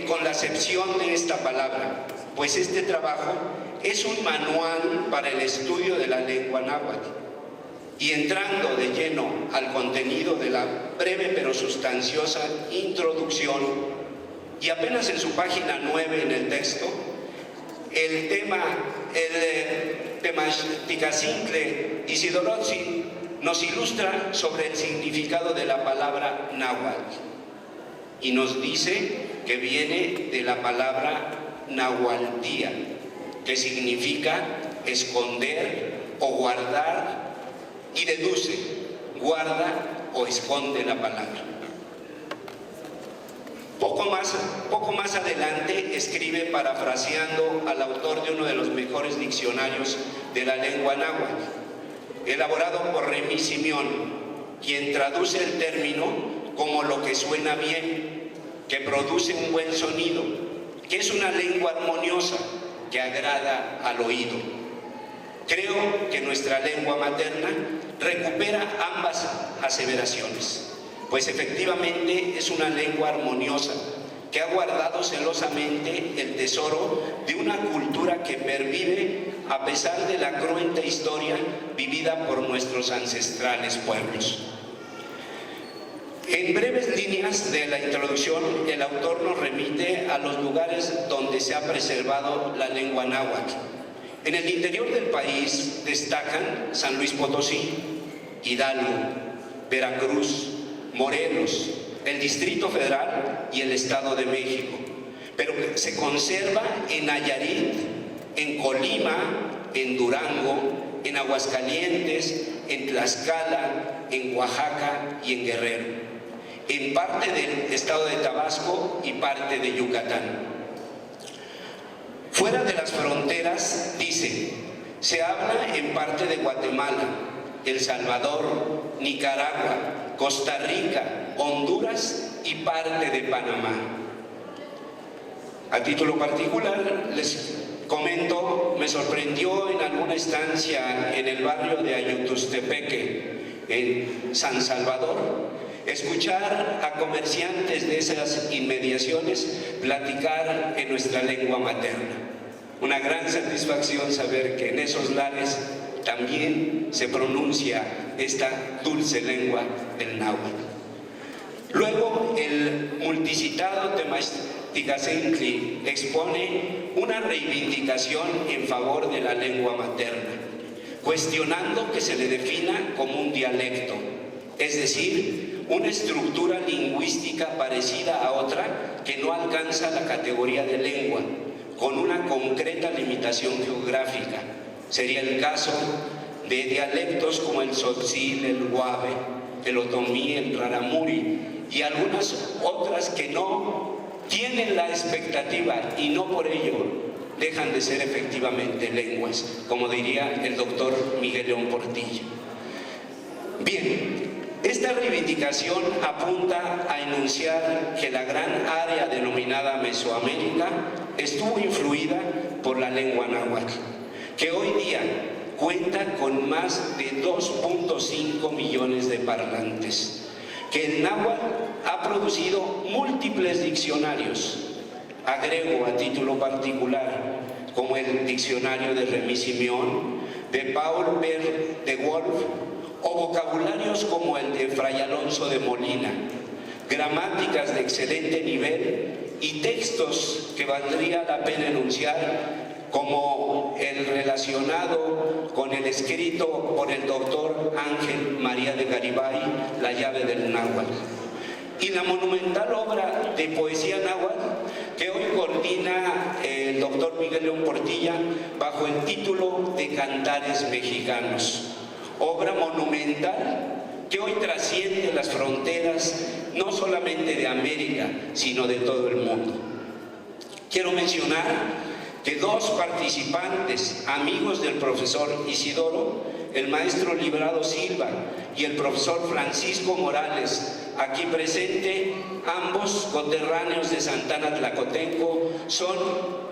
con la acepción de esta palabra, pues este trabajo es un manual para el estudio de la lengua náhuatl. Y entrando de lleno al contenido de la breve pero sustanciosa introducción, y apenas en su página 9 en el texto, el Temachticacintle Isidorozzi nos ilustra sobre el significado de la palabra náhuatl y nos dice que viene de la palabra nahualtía, que significa esconder o guardar, y deduce, guarda o esconde la palabra. Poco más adelante escribe parafraseando al autor de uno de los mejores diccionarios de la lengua náhuatl, elaborado por Remy Simeón, quien traduce el término como lo que suena bien, que produce un buen sonido, que es una lengua armoniosa que agrada al oído. Creo que nuestra lengua materna recupera ambas aseveraciones, pues efectivamente es una lengua armoniosa que ha guardado celosamente el tesoro de una cultura que pervive a pesar de la cruenta historia vivida por nuestros ancestrales pueblos. En breves líneas de la introducción, el autor nos remite a los lugares donde se ha preservado la lengua náhuatl. En el interior del país destacan San Luis Potosí, Hidalgo, Veracruz, Morelos, el Distrito Federal y el Estado de México, pero se conserva en Nayarit, en Colima, en Durango, en Aguascalientes, en Tlaxcala, en Oaxaca y en Guerrero, en parte del estado de Tabasco y parte de Yucatán. Fuera de las fronteras, dice, se habla en parte de Guatemala, El Salvador, Nicaragua, Costa Rica, Honduras y parte de Panamá. A título particular, les comento, me sorprendió en alguna estancia en el barrio de Ayutustepeque, en San Salvador, escuchar a comerciantes de esas inmediaciones platicar en nuestra lengua materna. Una gran satisfacción saber que en esos lares también se pronuncia esta dulce lengua del náhuatl. Luego, el multicitado Temachticacintle expone una reivindicación en favor de la lengua materna, cuestionando que se le defina como un dialecto, es decir, una estructura lingüística parecida a otra que no alcanza la categoría de lengua, con una concreta limitación geográfica. Sería el caso de dialectos como el tzotzil, el guave, el otomí, el rarámuri y algunas otras que no tienen la expectativa y no por ello dejan de ser efectivamente lenguas, como diría el doctor Miguel León Portilla. Bien, esta reivindicación apunta a enunciar que la gran área denominada Mesoamérica estuvo influida por la lengua náhuatl, que hoy día cuenta con más de 2.5 millones de parlantes, que el náhuatl ha producido múltiples diccionarios. Agrego a título particular, como el diccionario de Remy Simeón, de Paul Bert de Wolf, o vocabularios como el de Fray Alonso de Molina, gramáticas de excelente nivel y textos que valdría la pena enunciar, como el relacionado con el escrito por el doctor Ángel María de Garibay, La llave del náhuatl, y la monumental obra de poesía náhuatl que hoy coordina el doctor Miguel León Portilla bajo el título de Cantares Mexicanos, obra monumental que hoy trasciende las fronteras no solamente de América, sino de todo el mundo. Quiero mencionar que dos participantes, amigos del profesor Isidoro, el maestro Librado Silva y el profesor Francisco Morales, aquí presente, ambos coterráneos de Santana Tlacotenco, son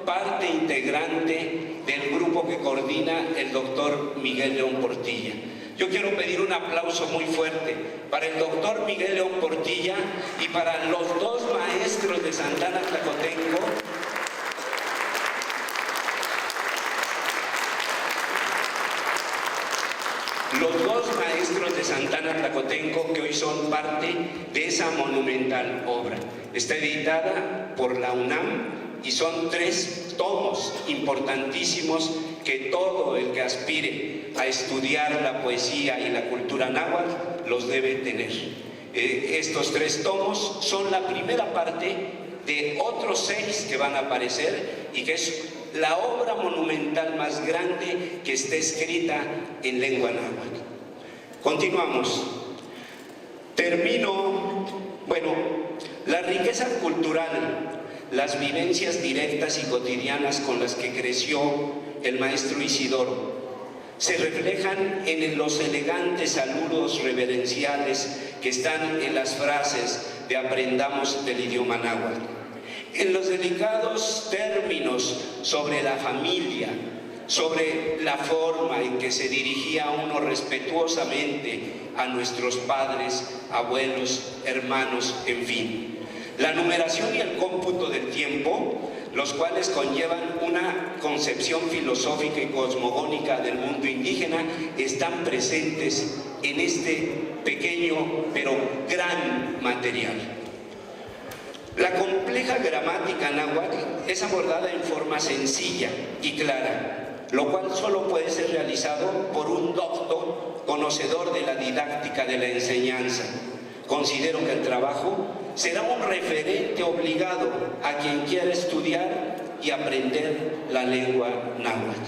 parte integrante del grupo que coordina el doctor Miguel León Portilla. Yo quiero pedir un aplauso muy fuerte para el doctor Miguel León Portilla y para los dos maestros de Santana Tlacotenco, de Santana Tlacotenco, que hoy son parte de esa monumental obra. Está editada por la UNAM y son 3 tomos importantísimos que todo el que aspire a estudiar la poesía y la cultura náhuatl los debe tener. Estos 3 tomos son la primera parte de otros 6 que van a aparecer y que es la obra monumental más grande que esté escrita en lengua náhuatl. Continuamos. La riqueza cultural, las vivencias directas y cotidianas con las que creció el maestro Isidoro, se reflejan en los elegantes saludos reverenciales que están en las frases de aprendamos del idioma náhuatl, en los delicados términos sobre la familia, sobre la forma en que se dirigía uno respetuosamente a nuestros padres, abuelos, hermanos, en fin. La numeración y el cómputo del tiempo, los cuales conllevan una concepción filosófica y cosmogónica del mundo indígena, están presentes en este pequeño pero gran material. La compleja gramática náhuatl es abordada en forma sencilla y clara, lo cual solo puede ser realizado por un docto conocedor de la didáctica de la enseñanza. Considero que el trabajo será un referente obligado a quien quiera estudiar y aprender la lengua náhuatl.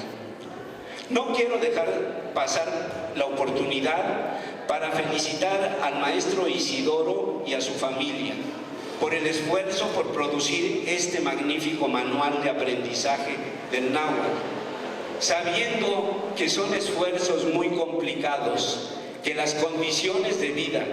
No quiero dejar pasar la oportunidad para felicitar al maestro Isidoro y a su familia por el esfuerzo por producir este magnífico manual de aprendizaje del náhuatl, sabiendo que son esfuerzos muy complicados, que las condiciones de vida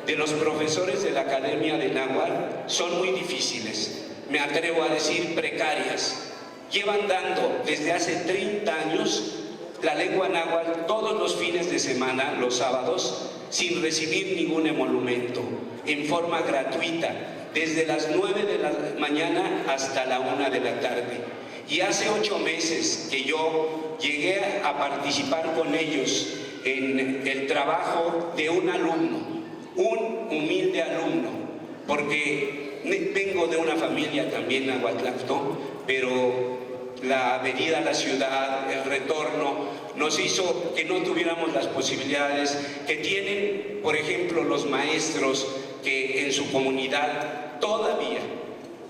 de los profesores de la Academia de Náhuatl son muy difíciles, me atrevo a decir precarias. Llevan dando desde hace 30 años la lengua náhuatl todos los fines de semana, los sábados, sin recibir ningún emolumento, en forma gratuita, desde las 9 de la mañana hasta la 1 de la tarde. Y hace 8 meses que yo llegué a participar con ellos en el trabajo de un alumno, un humilde alumno, porque vengo de una familia también nahuatlacto, pero la venida a la ciudad, el retorno, nos hizo que no tuviéramos las posibilidades que tienen, por ejemplo, los maestros que en su comunidad todavía,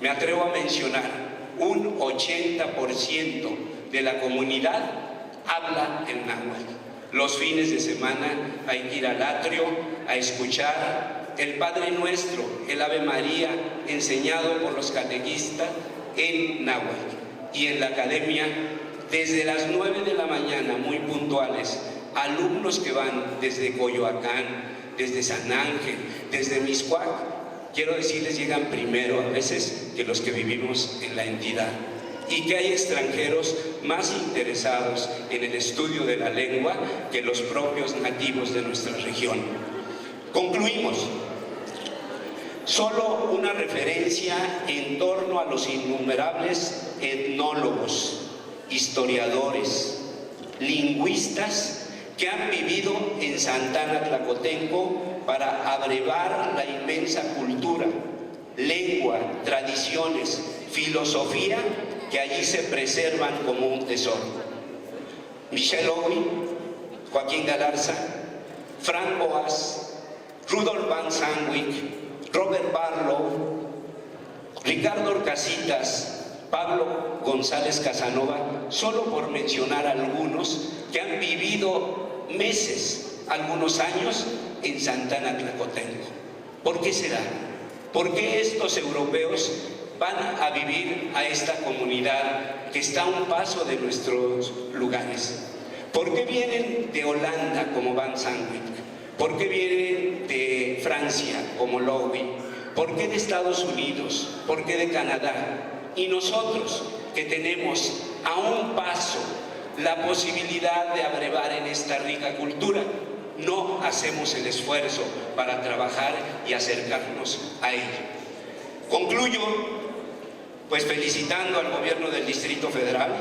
me atrevo a mencionar, un 80% de la comunidad habla el náhuatl. Los fines de semana hay que ir al atrio a escuchar el Padre Nuestro, el Ave María, enseñado por los catequistas en náhuatl. Y en la academia, desde las 9 de la mañana, muy puntuales, alumnos que van desde Coyoacán, desde San Ángel, desde Mixcoac, quiero decirles, llegan primero a veces que los que vivimos en la entidad, y que hay extranjeros más interesados en el estudio de la lengua que los propios nativos de nuestra región. Concluimos. Solo una referencia en torno a los innumerables etnólogos, historiadores, lingüistas que han vivido en Santana Tlacotenco para abrevar la inmensa cultura, lengua, tradiciones, filosofía que allí se preservan como un tesoro. Michel Owi, Joaquín Galarza, Frank Boas, Rudolf van Sandwyk, Robert Barlow, Ricardo Orcasitas, Pablo González Casanova, solo por mencionar algunos que han vivido meses, algunos años en Santana Tlacotenco. ¿Por qué será? ¿Por qué estos europeos van a vivir a esta comunidad que está a un paso de nuestros lugares? ¿Por qué vienen de Holanda como Van Sandwyk? ¿Por qué vienen de Francia como Lowy? ¿Por qué de Estados Unidos? ¿Por qué de Canadá? Y nosotros que tenemos a un paso la posibilidad de abrevar en esta rica cultura, no hacemos el esfuerzo para trabajar y acercarnos a ello. Concluyo pues felicitando al gobierno del Distrito Federal,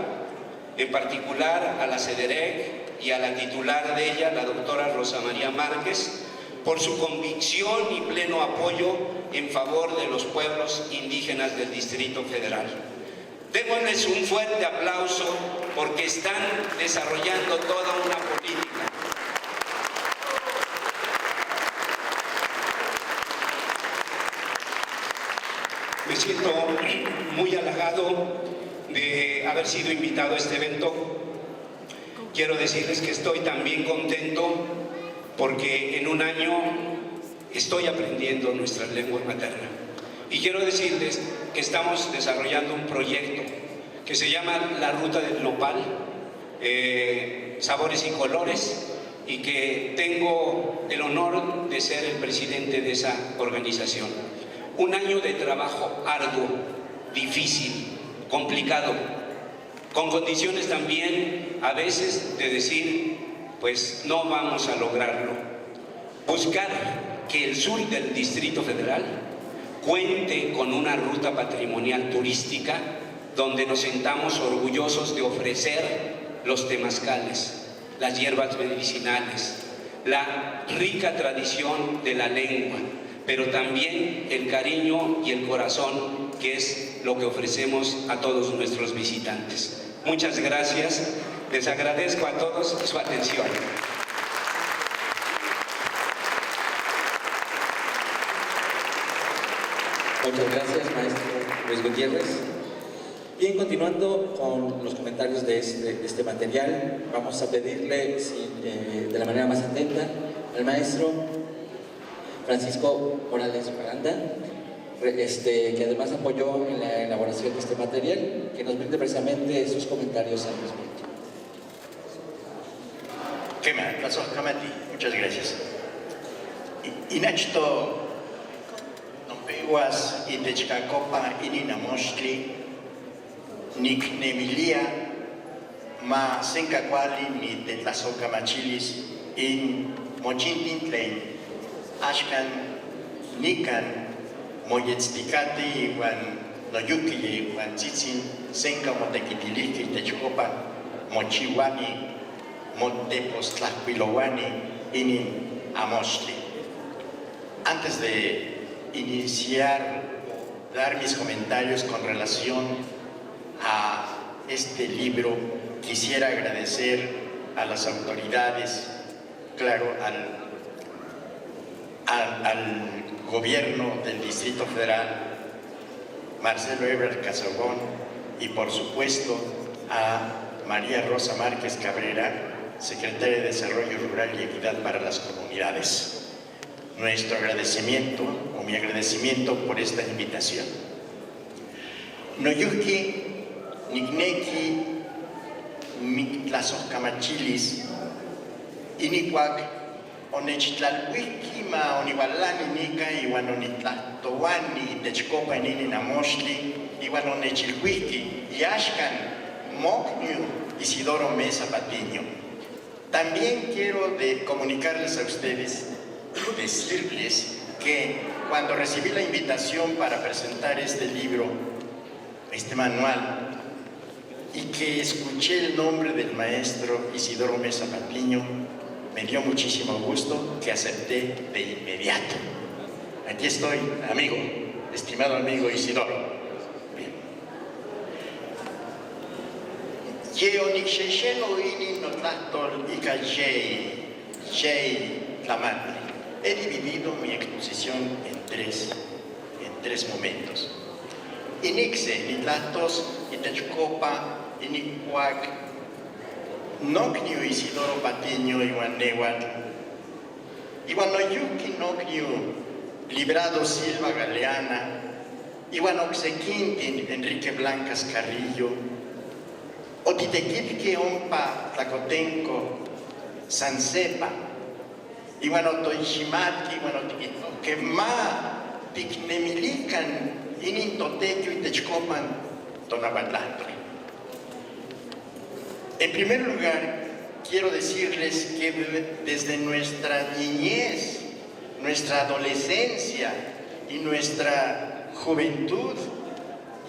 en particular a la CEDEREC y a la titular de ella, la doctora Rosa María Márquez, por su convicción y pleno apoyo en favor de los pueblos indígenas del Distrito Federal. Démosles un fuerte aplauso porque están desarrollando toda una política. Me siento muy halagado de haber sido invitado a este evento. Quiero decirles que estoy también contento porque en un año estoy aprendiendo nuestra lengua materna. Y quiero decirles que estamos desarrollando un proyecto que se llama la Ruta del Nopal, Sabores y Colores, y que tengo el honor de ser el presidente de esa organización. Un año de trabajo arduo, difícil, complicado, con condiciones también a veces de decir, pues no vamos a lograrlo. Buscar que el sur del Distrito Federal cuente con una ruta patrimonial turística donde nos sentamos orgullosos de ofrecer los temazcales, las hierbas medicinales, la rica tradición de la lengua, pero también el cariño y el corazón, que es lo que ofrecemos a todos nuestros visitantes. Muchas gracias, les agradezco a todos su atención. Muchas gracias, maestro Luis Gutiérrez. Bien, continuando con los comentarios de este material, vamos a pedirle de la manera más atenta al maestro Francisco Morales Miranda, que además apoyó en la elaboración de este material, que nos brinde precisamente sus comentarios al respecto. Muchas gracias. Inachto nompeguas y techcacopa ininamochtli nicnemilia ma sencacuali ni tetlazocamachilis in mochintintlen ashkan nikan moyetzticati iguan noyuki iguan tzitzin senca motequitiliki techcopa mochiwani motepostlahcuilowani inin amochtli. Antes de iniciar, dar mis comentarios con relación a este libro, quisiera agradecer a las autoridades, claro, al gobierno del Distrito Federal, Marcelo Ebrard Casagón, y por supuesto a María Rosa Márquez Cabrera, secretaria de Desarrollo Rural y Equidad para las Comunidades. Nuestro agradecimiento, o mi agradecimiento por esta invitación. Noyuki, Nigneki, Mitlazocamachilis, Inicuac, Onechitlalhuiki, ma Onihualani Nica, Iwan Onitlatoani, Techcopa, Nininamochtli, Iwan Onechilhuiki, Yaxcan, Mocniu, Isidoro Mesa Patiño. También quiero comunicarles a ustedes, decirles que cuando recibí la invitación para presentar este libro, este manual, y que escuché el nombre del maestro Isidoro Mesa Patiño, me dio muchísimo gusto que acepté de inmediato. Aquí estoy, amigo, estimado amigo Isidoro. He dividido mi exposición en tres momentos. Inixe, Nitlatos, Itechcopa, Inicuac, Nocniu Isidoro Patiño, Iwan Nehuatl, Iwan Oyuki Nocniu, Librado Silva Galeana, Iwan Oxequintin, Enrique Blancas Carrillo, Otitequitque Ompa Tlacotenco, Sansepa, Iwan Otoiximatki, Iwan Otiquitoque, Ma Ticnemilican, Inintotequio y Techcopan, Tonahuatlantli. En primer lugar, quiero decirles que desde nuestra niñez, nuestra adolescencia y nuestra juventud,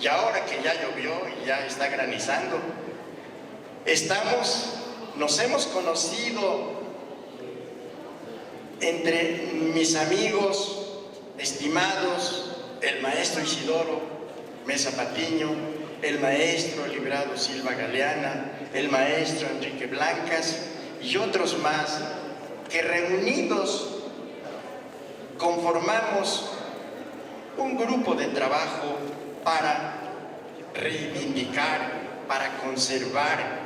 y ahora que ya llovió y ya está granizando, nos hemos conocido entre mis amigos estimados, el maestro Isidoro Mesa Patiño, el maestro Librado Silva Galeana, el maestro Enrique Blancas y otros más, que reunidos conformamos un grupo de trabajo para reivindicar, para conservar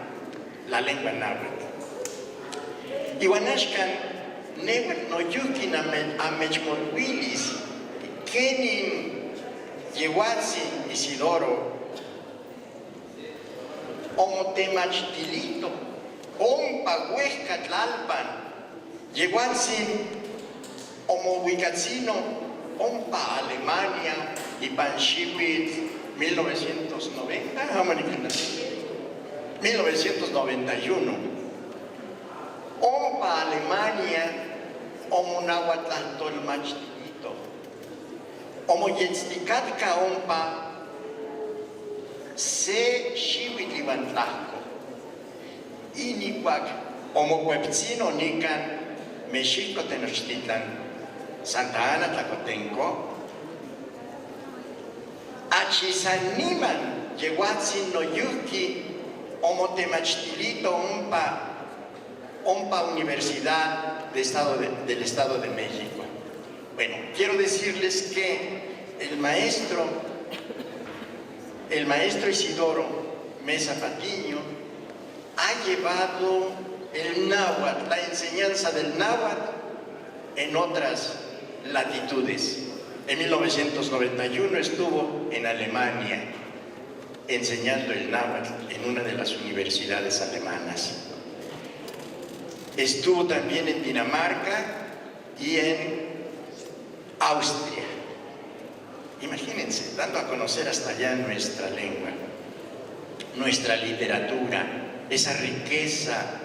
la lengua náhuatl. Iwanashkan nehuatl noyukin amechmolhuilis kenin Yehuatzin Isidoro omotemachtilito ompa huejka tlalpan Yehuatzin omohuicatzino ompa Alemania y Panxipit 1990, 1991. Ompa Alemania, omonahuatlahtolmachtilito. Omoyetzticatka ompa se xihuitliuantlahco. Inicuac omocueptzino nican Mexico Tenochtitlan, Santa Ana Tlacotenco, achisaniman Yehuatzin noyuki omotemachtilito ompa Universidad del Estado de México. Bueno, quiero decirles que el maestro Isidoro Mesa Patiño ha llevado el náhuatl, la enseñanza del náhuatl en otras latitudes. En 1991 estuvo en Alemania enseñando el náhuatl en una de las universidades alemanas. Estuvo también en Dinamarca y en Austria. Imagínense, dando a conocer hasta allá nuestra lengua, nuestra literatura, esa riqueza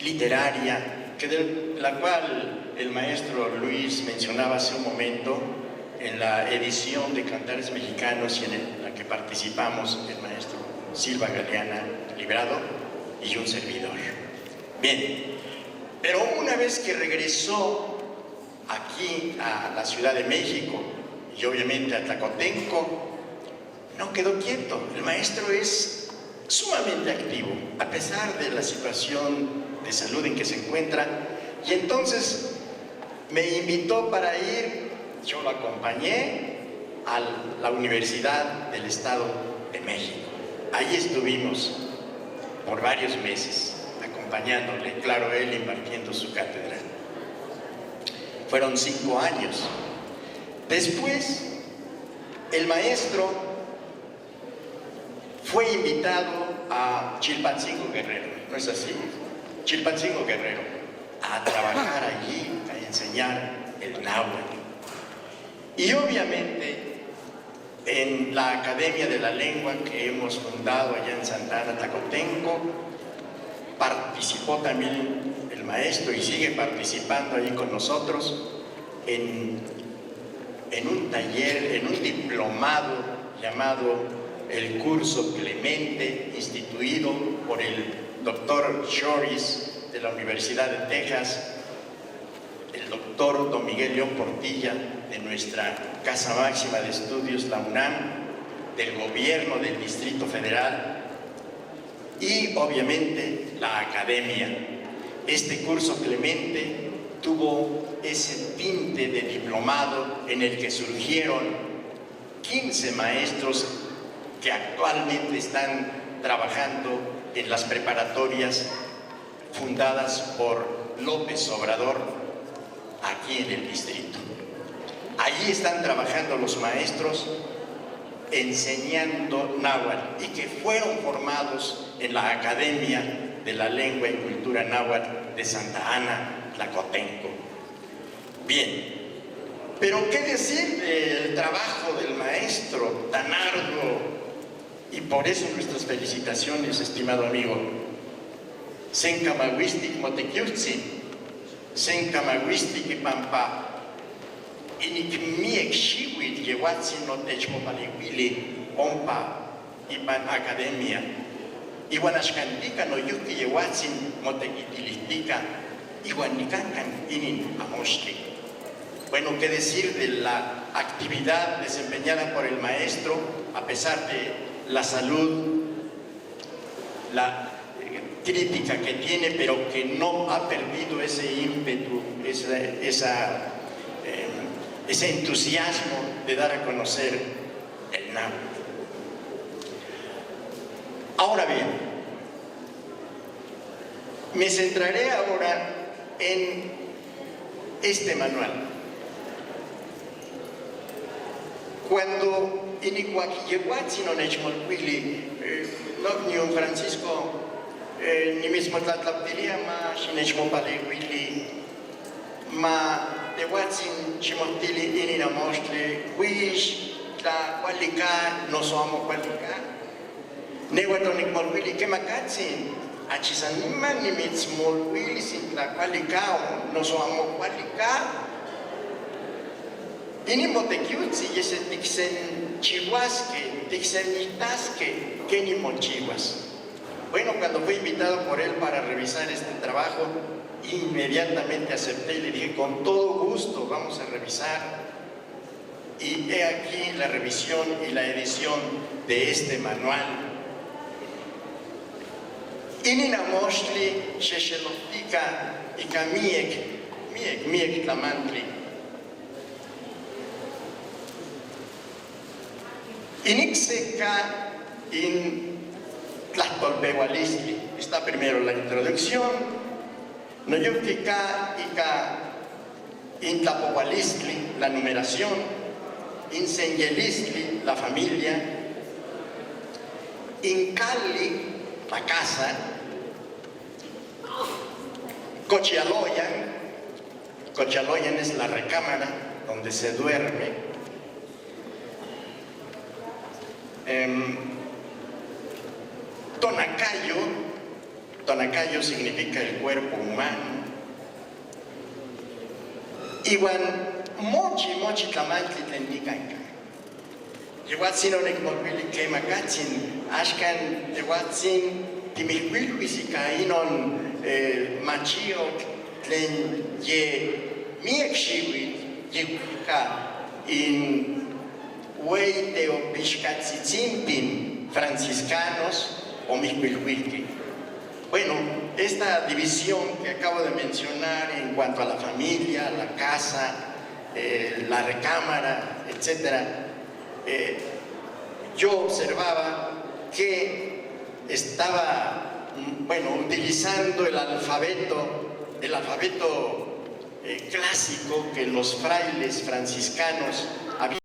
literaria de la cual el maestro Luis mencionaba hace un momento en la edición de Cantares Mexicanos y en la que participamos el maestro Silva Galeana Librado y un servidor. Bien, pero una vez que regresó aquí a la Ciudad de México y obviamente a Tlacotenco, no quedó quieto. El maestro es sumamente activo, a pesar de la situación de salud en que se encuentra, y entonces me invitó para ir, yo lo acompañé a la Universidad del Estado de México. Ahí estuvimos por varios meses, acompañándole, claro, él impartiendo su cátedra. Fueron 5 años. Después, el maestro fue invitado a Chilpancingo Guerrero, ¿no es así? Chilpancingo Guerrero, a trabajar allí, a enseñar el náhuatl. Y obviamente, en la Academia de la Lengua que hemos fundado allá en Santa Ana Tlacotenco, participó también el maestro y sigue participando ahí con nosotros en un taller, en un diplomado llamado el Curso Clemente, instituido por el doctor Shoris de la Universidad de Texas, el doctor Don Miguel León Portilla de nuestra Casa Máxima de Estudios, la UNAM, del Gobierno del Distrito Federal y obviamente la Academia. Este curso Clemente tuvo ese tinte de diplomado en el que surgieron 15 maestros que actualmente están trabajando en las preparatorias fundadas por López Obrador aquí en el distrito. Allí están trabajando los maestros enseñando náhuatl y que fueron formados en la Academia de la Lengua y Cultura Náhuatl de Santa Ana Tlacotenco. Bien, pero ¿qué decir del trabajo del maestro tan arduo? Y por eso nuestras felicitaciones, estimado amigo. Sencamahuistic motequiutzin, sencamahuistic ipampa, inikmiek xiwit yehuatzin no techmopalihuili, ompa ipan academia. Iwan axkantika no yuki yehuatzin motequitilitica, iwan nikankan inin amoxtli. Bueno, qué decir de la actividad desempeñada por el maestro, a pesar de la salud, la crítica que tiene, pero que no ha perdido ese ímpetu, ese entusiasmo de dar a conocer el náhuatl. Ahora bien, me centraré ahora en este manual. Cuando inicuaquiyehuatzin onechmolcuili, no Francisco, ni mismo tlatlaptilia ma xinechmopalehuili, ma tehuatzin ximohtili ininamoxtle, huix, tla cualica, no soamo cualica, nehuatonicmolcuili quemacatzin, achisanima nimitzmolcuili sin tla cualica, no soamo cualica, Inimotequiutzi y ese tixen chihuasque, tixen itasque, que ni mochihuas. Bueno, cuando fui invitado por él para revisar este trabajo, inmediatamente acepté y le dije, con todo gusto vamos a revisar. Y he aquí la revisión y la edición de este manual. Ininamoxtli, xexeloptica, y miek tlamantli. Inixeca in Tlahtolpehualistli. Está primero la introducción. Noyutica ica in Tlapohualistli, la numeración. In Senyelistli, la familia. In Cali, la casa. Cochialoyan. Cochialoyan es la recámara donde se duerme. Tonacayo significa el cuerpo humano. Iwan mochi tlamantli tlendikanka. Yehuatzin onekmolvili kemakatzin, ashkan yehuatzin timihkuilhuisika inon machio tlen ye miekxiwit yehuka in Hueite o Pixcatzitzintpin, franciscanos o Mixcuilhuilqui. Bueno, esta división que acabo de mencionar en cuanto a la familia, la casa, la recámara, etc., yo observaba que estaba, utilizando el alfabeto clásico que los frailes franciscanos habían